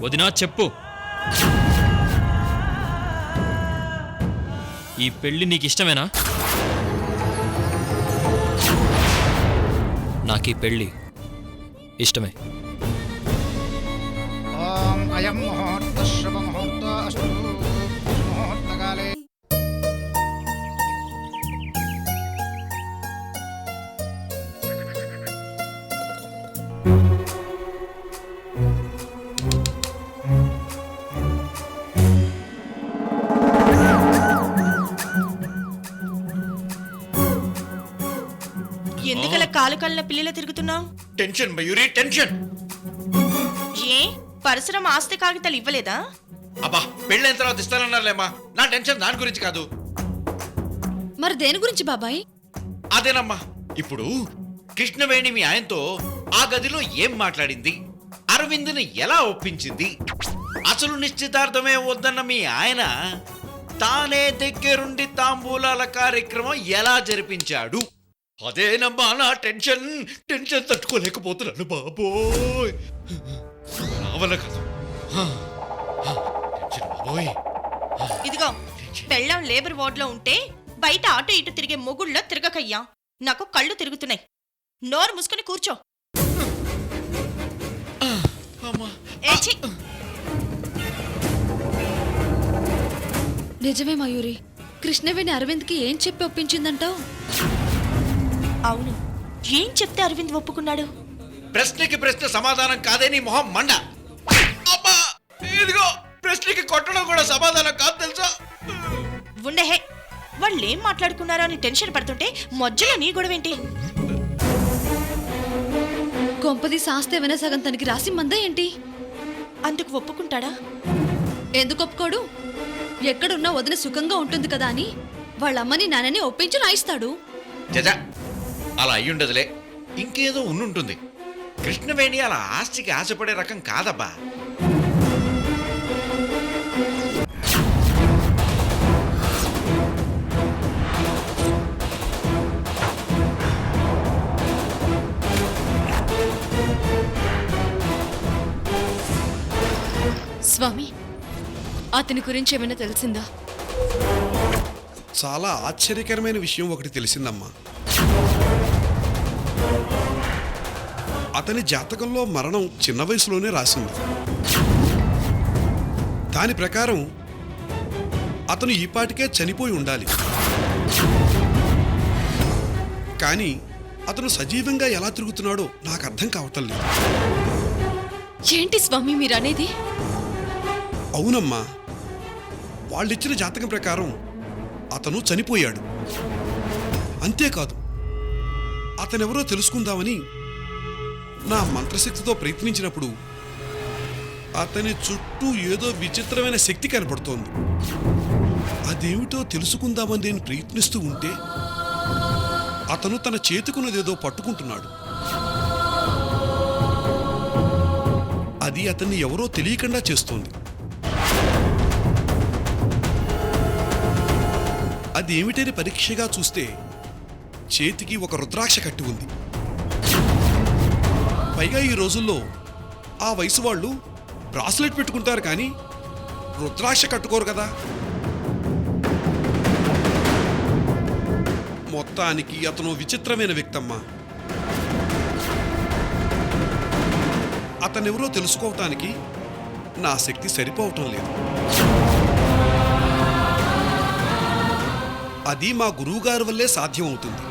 వదినా చెప్పు. ఈ పెళ్లి నీకు ఇష్టమేనా? నాకు ఈ పెళ్లి ఇష్టమే. ఓం అయం ముహూర్త శుభ ముహూర్త అస్తు ముహూర్తకాలే. ఎందుకలా కాలు కాలిన పిల్లలు తిరుగుతున్నావు? Tension Mayuri, tension. ఏ పరశురం ఆస్తి కాగితాలు ఇవ్వలేదా? అబ్బా పెళ్ళైన తర్వాత ఇస్తానన్నారులేమ్మా. నా టెన్షన్ దాని గురించి కాదు. మరి దేని గురించి బాబాయ్? అదేనమ్మా, ఇప్పుడు కృష్ణవేణి మీ ఆయనతో ఆ గదిలో ఏం మాట్లాడింది, అరవింద్ని ఎలా ఒప్పించింది, అసలు నిశ్చితార్థమే వద్దన్న మీ ఆయన తానే దగ్గరుండి తాంబూలాల కార్యక్రమం ఎలా జరిపించాడు. అదేనమ్మా నా టెన్షన్. టెన్షన్ తట్టుకోలేకపోతున్నాను బాబోయ్. నా వల్ల కాదు. టెన్షన్ బాబోయ్. ఇదిగో పెళ్ళం లేబర్ వార్డ్ లో ఉంటే బయట అటు ఇటు తిరిగే మొగుళ్ళో తిరగకయ్యా. నాకు కళ్ళు తిరుగుతున్నాయి. నోరు మూసుకుని కూర్చో. అమ్మా. ఏ ఛీ! నిజమే మయూరి, కృష్ణవేణి అరవింద్కి ఏం చెప్పి ఒప్పించిందంటావు? అవును, ఏం చెప్తే అరవింద్ ఒప్పుకున్నాడు? ప్రశ్నకి ప్రశ్న సమాధానం కాదే నీ మొహం మండ. అబ్బా ఇదిగో ప్రశ్నకి కొట్టడం కూడా సమాధానం కాదు తెలుసా. ఉండహే, వాళ్ళేం మాట్లాడుకున్నారో అని టెన్షన్ పడుతుంటే మధ్యలో నీ గొడవేంటి? కొంపది శాస్త్ర ఏమైనా సగం తనకి రాసి మందా ఏంటి? అందుకు ఒప్పుకుంటాడా? ఎందుకు ఒప్పుకోడు? ఎక్కడున్నా వదిన సుఖంగా ఉంటుంది కదా అని వాళ్ళమ్మని నాన్నని ఒప్పించి రాయిస్తాడు. జజ అలా అయ్యుండదులే, ఇంకేదో ఉండుంటుంది. కృష్ణవేణి అలా ఆస్తికి ఆశపడే రకం కాదబ్బా. స్వామి, అతని గురించి ఏమైనా తెలిసిందా? చాలా ఆశ్చర్యకరమైన విషయం ఒకటి తెలిసిందమ్మా. అతని జాతకంలో మరణం చిన్న వయసులోనే రాసింది. దాని ప్రకారం అతను ఈపాటికే చనిపోయి ఉండాలి. కానీ అతను సజీవంగా ఎలా తిరుగుతున్నాడో నాకు అర్థం కావటం లేదు. ఏంటి స్వామి మీరనేది? అవునమ్మా, వాళ్ళిచ్చిన జాతకం ప్రకారం అతను చనిపోయాడు. అంతేకాదు, అతనెవరో తెలుసుకుందామని నా మంత్రశక్తితో ప్రయత్నించినప్పుడు అతని చుట్టూ ఏదో విచిత్రమైన శక్తి కనపడుతోంది. అదేమిటో తెలుసుకుందామని నేను ప్రయత్నిస్తూ ఉంటే అతను తన చేతికున్నదేదో పట్టుకుంటున్నాడు. అది అతన్ని ఎవరో తెలియకుండా చేస్తోంది. అది ఏమిటని పరీక్షగా చూస్తే చేతికి ఒక రుద్రాక్ష కట్టి ఉంది. పైగా ఈ రోజుల్లో ఆ వయసు వాళ్ళు బ్రాస్లెట్ పెట్టుకుంటారు కానీ రుద్రాక్ష కట్టుకోరు కదా. మొత్తానికి అతను విచిత్రమైన వ్యక్తమ్మా. అతనెవరో తెలుసుకోవటానికి నా శక్తి సరిపోవటం లేదు. అది మా గురువుగారి వల్లే సాధ్యం అవుతుంది.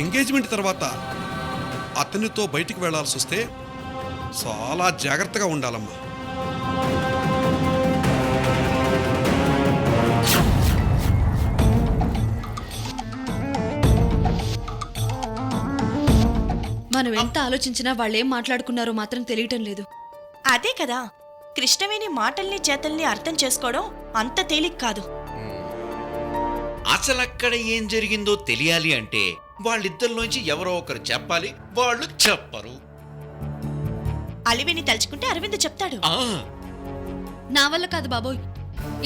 ఎంగేజ్మెంట్ తర్వాత అతనితో బయటికి వెళ్లాల్సి వస్తే చాలా జాగ్రత్తగా ఉండాలమ్మా. మనం ఎంత ఆలోచించినా వాళ్ళేం మాట్లాడుకున్నారో మాత్రం తెలియటం లేదు. అదే కదా, కృష్ణవేణి మాటల్ని చేతల్ని అర్థం చేసుకోవడం అంత తేలిక కాదు. అసలక్కడ ఏం జరిగిందో తెలియాలి అంటే వాళ్ళిద్దరిలోంచి ఎవరో ఒకరు చెప్పాలి. వాళ్ళు చెప్పరు. అలివిని తలుచుకుంటే అరవింద్ చెప్తాడు. నా వల్ల కాదు బాబోయ్,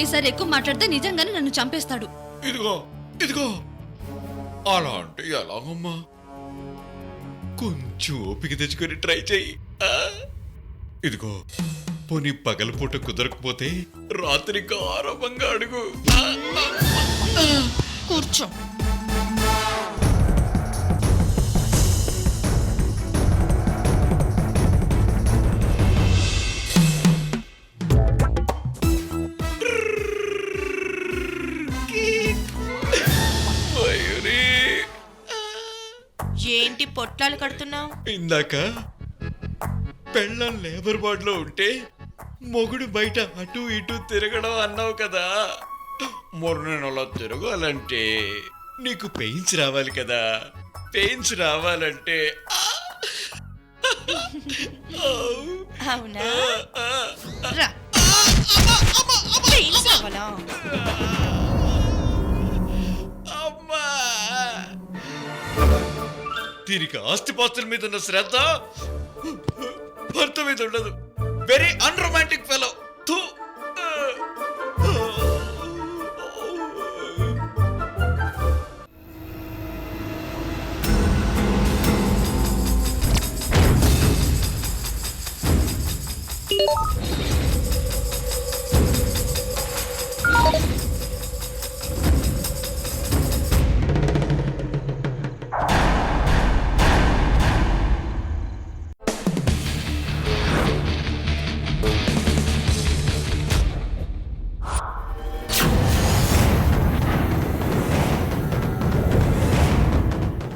ఈసారి ఎక్కువ మాట్లాడితే నిజంగానే నన్ను చంపేస్తాడు. ఇదిగో ఇదిగో అలా అంటే ఎలాగమ్మా? కొంచెం ఓపిక తెచ్చుకొని ట్రై చెయ్యి. ఇదిగో పోనీ పగలపూట కుదరకపోతే రాత్రి గారవంగా అడుగు. కూర్చో. మయూరి, ఏంటి పొట్లాలు కడుతున్నావు? ఇందాక పెళ్ళం లేబర్ వార్డులో ఉంటే మొగుడు బయట అటు ఇటు తిరగడం అన్నావు కదా. మరి నేను అలా తిరగాలంటే నీకు పెయిన్స్ రావాలి కదా. పెయిన్స్ రావాలంటే అవునా? రా. పెయిన్స్ రావాలా? అమ్మా, దీనికి ఆస్తిపాస్తుల మీద ఉన్న శ్రద్ధ భర్త మీద ఉండదు. Very unromantic fellow.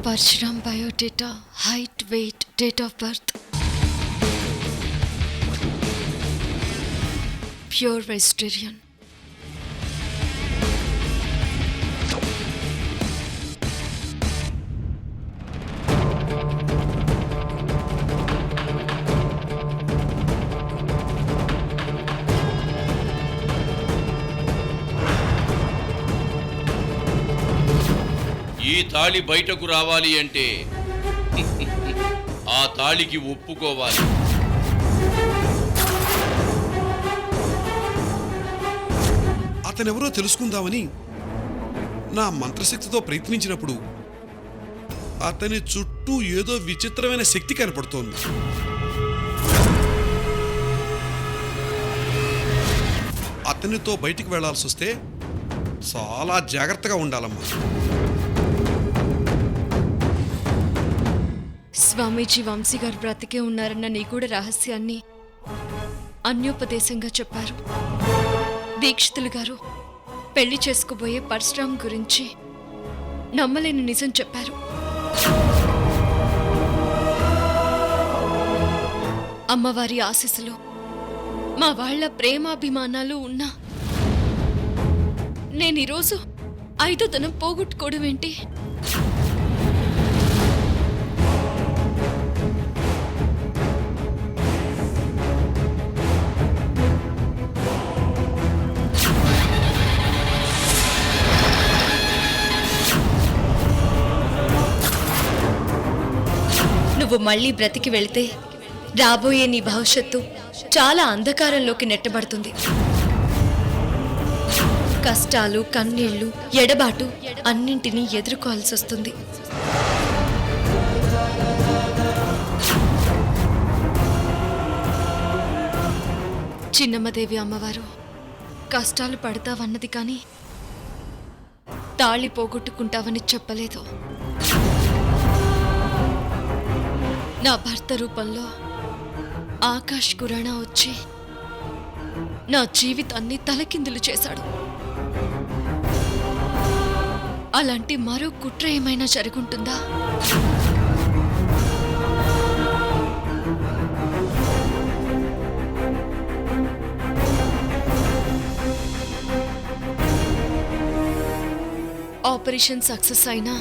Parshuram biodata, height, weight, date of birth. Pure vegetarian. ఈ తాళి బయటకు రావాలి అంటే ఆ తాళికి ఒప్పుకోవాలి. అతనెవరో తెలుసుకుందామని నా మంత్రశక్తితో ప్రయత్నించినప్పుడు అతని చుట్టూ ఏదో విచిత్రమైన శక్తి కనపడుతోంది. అతనితో బయటికి వెళ్లాల్సి వస్తే చాలా జాగ్రత్తగా ఉండాలమ్మా. స్వామీజీ వంశీ గారు బ్రతికే ఉన్నారన్న నిగూఢ రహస్యాన్ని అన్యోపదేశంగా చెప్పారు. దీక్షితులు గారు పెళ్లి చేసుకోబోయే పరశురాం గురించి నమ్మలేని నిజం చెప్పారు. అమ్మవారి ఆశీస్సులు, మా వాళ్ల ప్రేమాభిమానాలు ఉన్నా నేను ఈరోజు 5వ తనం పోగొట్టుకోవడం ఏంటి? నువ్వు మళ్ళీ బ్రతికి వెళితే రాబోయే నీ భవిష్యత్తు చాలా అంధకారంలోకి నెట్టబడుతుంది. కష్టాలు, కన్నీళ్లు, ఎడబాటు అన్నింటినీ ఎదుర్కోవాల్సి వస్తుంది. చిన్నమ్మదేవి అమ్మవారు కష్టాలు పడతావన్నది కానీ తాళి పోగొట్టుకుంటావని చెప్పలేదు. నా భర్త రూపంలో ఆకాష్ కురాణా వచ్చి నా జీవితాన్ని తలకిందులు చేశాడు. అలాంటి మరో కుట్ర ఏమైనా జరుగుంటుందా? ఆపరేషన్ సక్సెస్ అయినా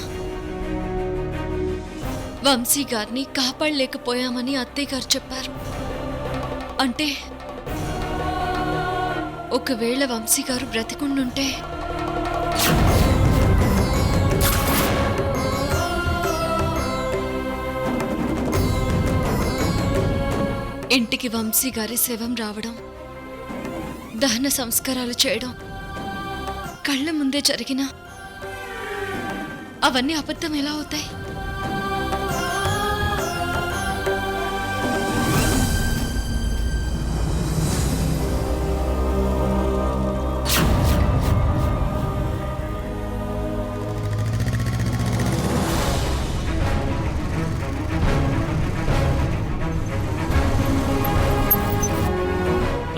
వంశీ గారిని కాపాడలేకపోయామని అత్తయ్య గారు చెప్పారు. అంటే ఒకవేళ వంశీ గారు బ్రతికుండుంటే ఇంటికి వంశీ గారి శవం రావడం, దహన సంస్కారాలు చేయడం కళ్ళ ముందే జరిగినా అవన్నీ అబద్ధం ఎలా అవుతాయి?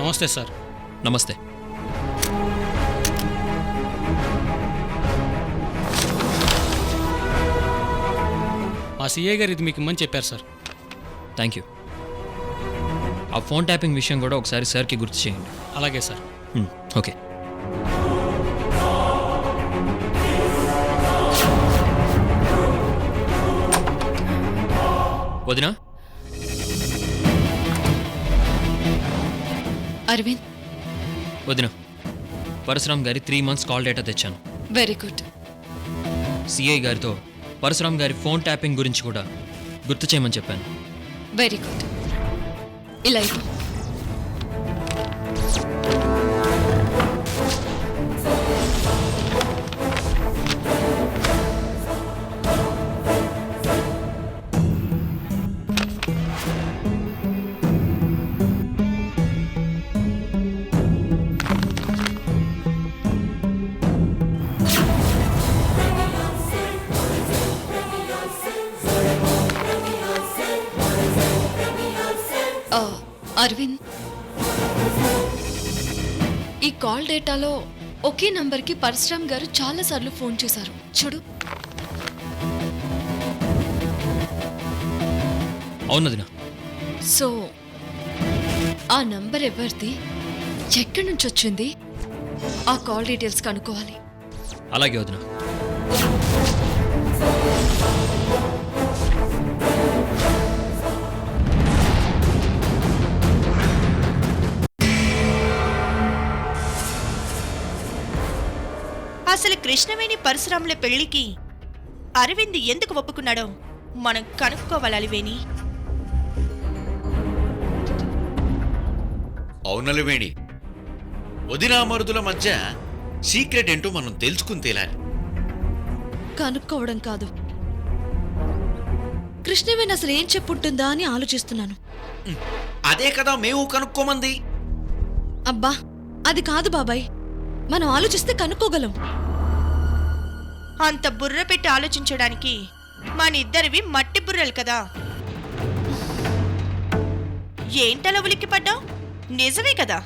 నమస్తే సార్. నమస్తే. మా సిఐ గారు ఇది మీకు ఇమ్మని చెప్పారు సార్. Thank you. ఆ ఫోన్ ట్యాపింగ్ విషయం కూడా ఒకసారి సార్కి గుర్తు చేయండి. అలాగే సార్. ఓకే. వదినా, అరవింద్, వదినా, పరశురామ్ గారి 3 months కాల్ డేటా తెచ్చాను. Very good. సిఐ గారితో పరశురామ్ గారి ఫోన్ ట్యాపింగ్ గురించి కూడా గుర్తు చేయమని చెప్పాను. Very good. ఇలా ఇవ్వు. అరవింద్, ఈ కాల్ డేటాలో ఒకే నంబర్కి పరశురామ్ గారు చాలాసార్లు ఫోన్ చేశారు. చూడు. అవును వదినా. సో ఆ నంబర్ ఎవరిది, ఎక్కడి నుంచి వచ్చింది, ఆ కాల్ డీటెయిల్స్ కనుక్కోవాలి. అలాగే వదినా. అసలు కృష్ణవేణి పరశురాముల పెళ్లికి అరవింద్ ఎందుకు ఒప్పుకున్నాడో మనం కనుక్కోవాలి అలివేణి. అవునలివేణి, వదినామరుదుల మధ్య సీక్రెట్ ఏంటో మనం తెలుసుకుని తేలాలి. కనుక్కోవడం కాదు, కృష్ణవేణి అసలు ఏం చెప్పుంటుందా అని ఆలోచిస్తున్నాను. అదే కదా మేము కనుక్కోమంది. అబ్బా, అది కాదు బాబాయ్, మనం ఆలోచిస్తే కనుక్కోగలం. అంత బుర్ర పెట్టి ఆలోచించడానికి మన ఇద్దరివి మట్టి బుర్రలు కదా. ఏంటలా ఉలిక్కి పడ్డావు? నిజమే కదా.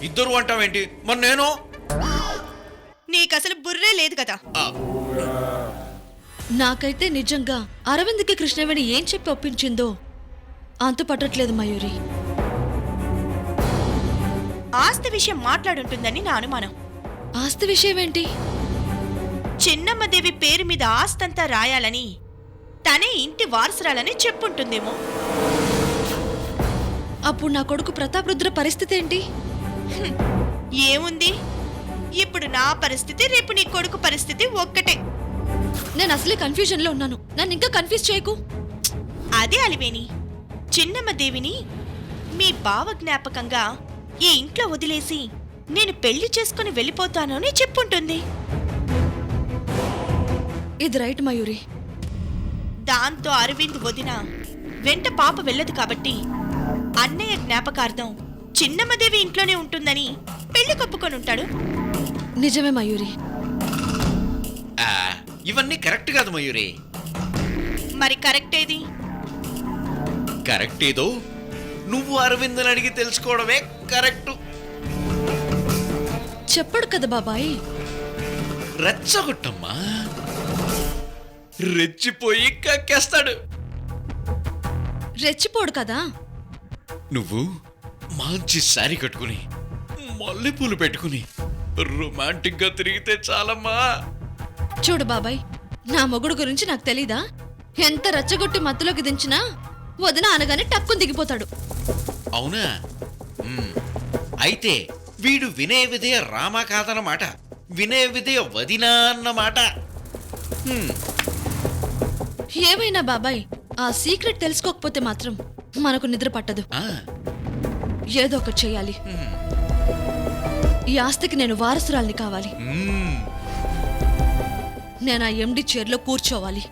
ఇద్దరు అంటావేంటి? మరి నేను నీకసలు బుర్రే లేదు కదా. నాకైతే నిజంగా అరవింద్కి కృష్ణవేణి ఏం చెప్పి ఒప్పించిందో అంత పట్టట్లేదు మయూరి. ఆస్తి విషయం మాట్లాడుంటుందని నా అనుమానం. ఆస్తి విషయం ఏంటి? చిన్నమ్మదేవి పేరు మీద ఆస్తంతా రాయాలని, తనే ఇంటి వారసురాలని చెప్పుంటుందేమో. అప్పుడు నా కొడుకు ప్రతాప్ రుద్ర పరిస్థితి ఏంటి? ఏముంది, ఇప్పుడు నా పరిస్థితి, రేపు నీ కొడుకు పరిస్థితి ఒక్కటే. నేను అసలే కన్ఫ్యూజన్ లో ఉన్నాను, నన్ను ఇంకా కన్ఫ్యూజ్ చేయకు. అదే అలివేణి, చిన్నమ్మదేవిని మీ బావ జ్ఞాపకంగా ఈ ఇంట్లో వదిలేసి నేను పెళ్లి చేసుకుని వెళ్ళిపోతాను అని చెప్పుంటుంది. ఇది రైట్ మయూరి. దాంతో అరవింద్ వదిన వెంట పాప వెళ్ళదు కాబట్టి అన్నయ్య జ్ఞాపకార్థం చిన్నమ్మదేవి ఇంట్లోనే ఉంటుందని పెళ్లి కప్పుకొని ఉంటాడు. నిజమే మయూరి. ఇవన్నీ కరెక్ట్ కాదు మయూరి. మరి కరెక్ట్ ఏది? కరెక్ట్ ఏదో నువ్వు అరవింద్ని అడిగి తెలుసుకోవడమే కరెక్టు. చెప్పడు కదా బాబాయ్. రెచ్చగొట్టమ్మా, రెచ్చిపోయి కక్కేస్తాడు. రెచ్చిపోడు కదా. నువ్వు మంచి శారీ కట్టుకుని మల్లెపూలు పెట్టుకుని రొమాంటిక్ గా తిరిగితే చాలమ్మా. చూడు బాబాయ్, నా మొగుడు గురించి నాకు తెలీదా? ఎంత రెచ్చగొట్టి మత్తులోకి దించినా వదిన అనగానే టక్కుని దిగిపోతాడు. అవునా? అయితే వీడు వినయ విధేయ రామ కాదన్నమాట, వినయ విధేయ వదినా అన్నమాట. ఏమైనా బాబాయ్, ఆ సీక్రెట్ తెలుసుకోకపోతే మాత్రం మనకు నిద్ర పట్టదు. ఏదో ఒకటి చేయాలి. ఈ ఆస్తికి నేను వారసురాల్ని కావాలి. నేను ఆ ఎండి చైర్లో కూర్చోవాలి.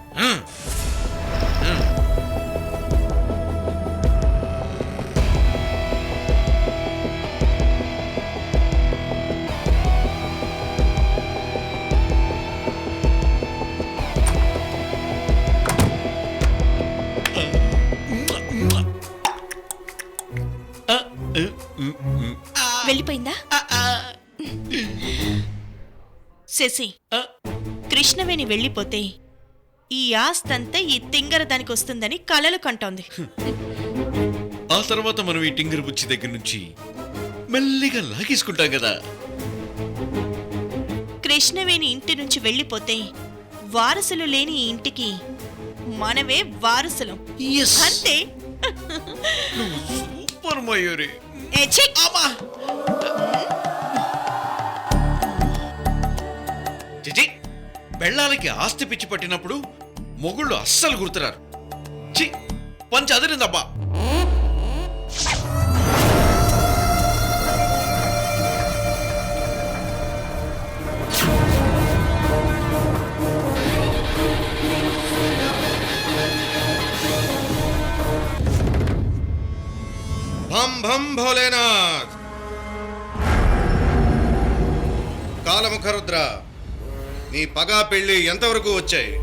శశి, ఆ, కృష్ణవేణి వెళ్ళిపోతే ఈ ఆస్తంతా ఈ తింగర దానికి వస్తుందని కలలు కంటోంది. ఆ తర్వాత మనం ఈ టింగర్ బుచ్చి దగ్గర నుంచి మెల్లిగా లాగేసుకుంటాం కదా. కృష్ణవేణి ఇంటి నుంచి వెళ్ళిపోతే వారసులు లేని ఈ ఇంటికి మనమే వారసులం. Yes. అంతే. సూపర్ మయూరి. ఏ ఛీ! చిచి, బెళ్ళాలకి ఆస్తి పిచ్చి పట్టినప్పుడు మొగుళ్ళు అస్సలు గుర్తురారు. చి, పంచ అదిరిందబ్బా. భం భం భోలేనాథ్. కాలముఖరుద్ర, నీ పగా పెళ్లి ఎంతవరకు వచ్చాయి?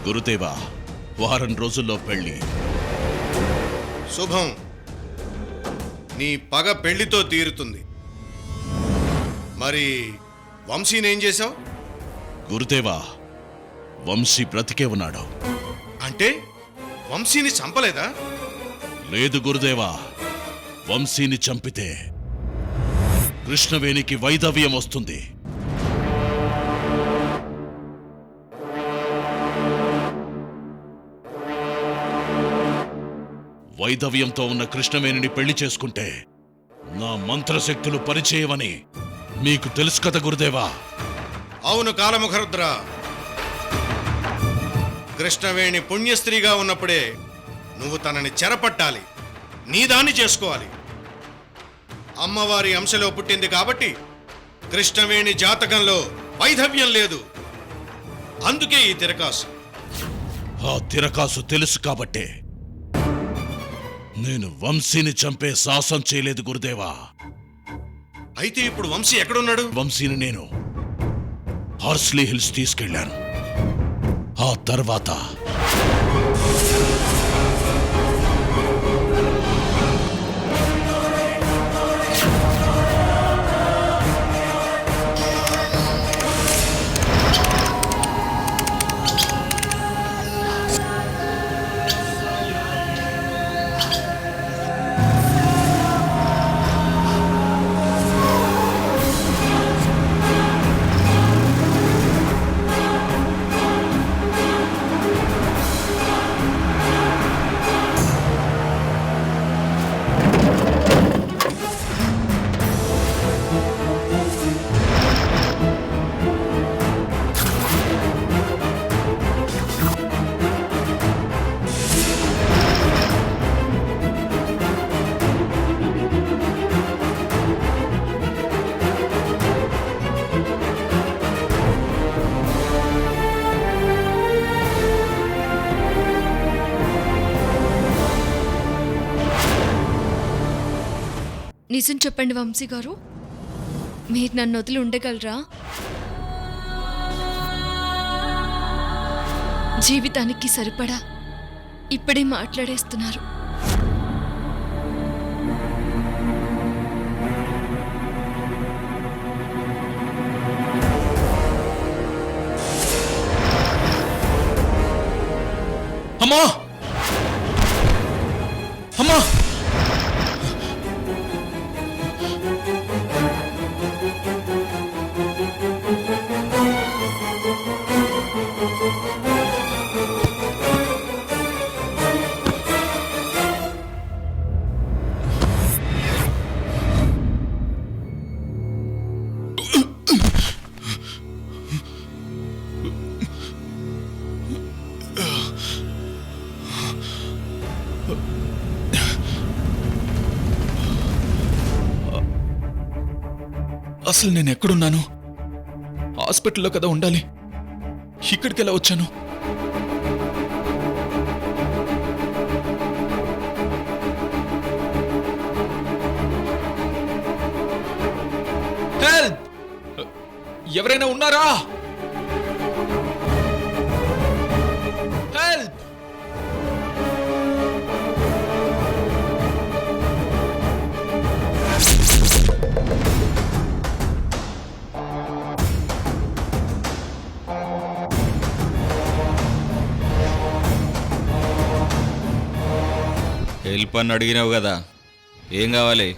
గురుదేవా, వారం రోజుల్లో పెళ్లి. శుభం. నీ పగ పెళ్లితో తీరుతుంది. మరి వంశీనేం చేశావు? గురుదేవా, వంశీ బ్రతికే ఉన్నాడు. అంటే వంశీని చంపలేదా? లేదు గురుదేవా, వంశీని చంపితే కృష్ణవేణికి వైధవ్యం వస్తుంది. వైధవ్యంతో ఉన్న కృష్ణవేణిని పెళ్లి చేసుకుంటే నా మంత్రశక్తులు పరిచయమని మీకు తెలుసు కదా గురుదేవా. అవును కాలముఖరుద్ర. కృష్ణవేణి పుణ్యస్త్రీగా ఉన్నప్పుడే నువ్వు తనని చెరపట్టాలి, నీదాన్ని చేసుకోవాలి. అమ్మవారి అంశలో పుట్టింది కాబట్టి కృష్ణవేణి జాతకంలో వైధవ్యం లేదు. అందుకే ఈ తిరకాసు. ఆ తిరకాసు తెలుసు కాబట్టే నేను వంశీని చంపే సాహసం చేయలేదు గురుదేవా. అయితే ఇప్పుడు వంశీ ఎక్కడున్నాడు? వంశీని నేను హార్స్లీ హిల్స్ తీసుకెళ్లాను. ఆ తర్వాత నిజం చెప్పండి వంశీ గారు, మీరు నన్ను వదిలి ఉండగలరా? జీవితానికి సరిపడా ఇప్పుడే మాట్లాడేస్తున్నారు. అమ్మా అమ్మా అసలు నేను ఎక్కడున్నాను? హాస్పిటల్లో కదా ఉండాలి. ఇక్కడికి ఎలా వచ్చాను? హెల్ప్! ఎవరైనా ఉన్నారా? హెల్ప్! హెల్ప్ అని అడిగినావు కదా, ఏం కావాలి?